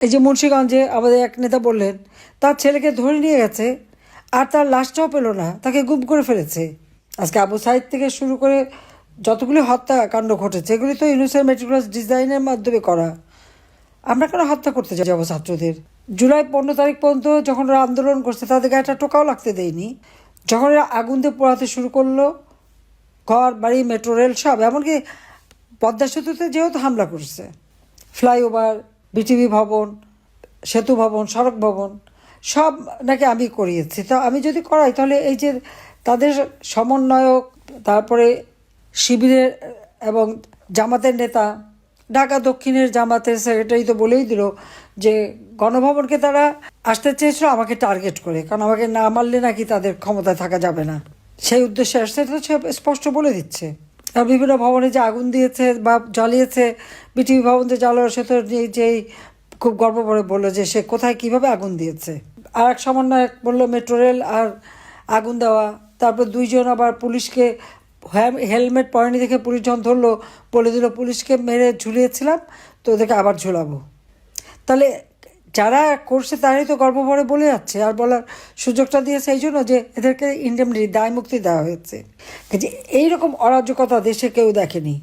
এই যে মুন্সিগঞ্জে আমাদের এক নেতা বললেন তার ছেলেকে ধরে নিয়ে গেছে আর তার লাশটাও পেল না, তাকে গুম করে ফেলেছে। আজকে আবু সাইদ থেকে শুরু করে যতগুলি হত্যাকাণ্ড ঘটেছে এগুলি তো ইউনুসের মেটিকুলাস ডিজাইনের মাধ্যমে করা। আমরা কেন হত্যা করতে যাবো ছাত্রদের? জুলাই 15 তারিখ পর্যন্ত যখন ওরা আন্দোলন করছে তাদেরকে একটা টোকাও লাগতে দেয়নি। যখন এরা আগুন দিয়ে পোড়াতে শুরু করলো ঘর বাড়ি মেট্রো রেল সব, এমনকি পদ্মা সেতুতে যেহেতু হামলা করছে, ফ্লাইওভার, বিটিভি ভবন, সেতু ভবন, সড়ক ভবন সব নাকি আমি করিয়েছি। তো আমি যদি করাই তাহলে এই যে তাদের সমন্বয়ক, তারপরে শিবিরের এবং জামাতের নেতা, ঢাকা দক্ষিণের জামাতের সেক্রেটারি তো বলেই দিল যে গণভবনকে তারা আসতে চেয়েছিল আমাকে টার্গেট করে, কারণ আমাকে না মারলে নাকি তাদের ক্ষমতায় থাকা যাবে না, সেই উদ্দেশ্যে আসছে। এটা সে স্পষ্ট বলে দিচ্ছে। আর বিভিন্ন ভবনে যে আগুন দিয়েছে বা জ্বালিয়েছে, বিটিভি ভবন যে জ্বালানো, সে তো যেই খুব গর্ব করে বললো যে সে কোথায় কিভাবে আগুন দিয়েছে। আর এক সমন্বয়ক বললো মেট্রো রেল আর আগুন দেওয়া। তারপর দুইজন আবার পুলিশকে হেলমেট পরেনি দেখে পুলিশ যখন ধরলো বলে দিল পুলিশকে মেরে ঝুলিয়েছিলাম তো ওদেরকে আবার ঝুলাবো। তাহলে যারা করছে তারাই তো গর্বভরে বলে যাচ্ছে, আর বলার সুযোগটা দিয়েছে এই জন্য যে এদেরকে ইন্ডেমনিটি, দায় মুক্তি দেওয়া হয়েছে। যে এইরকম অরাজকতা দেশে কেউ দেখেনি।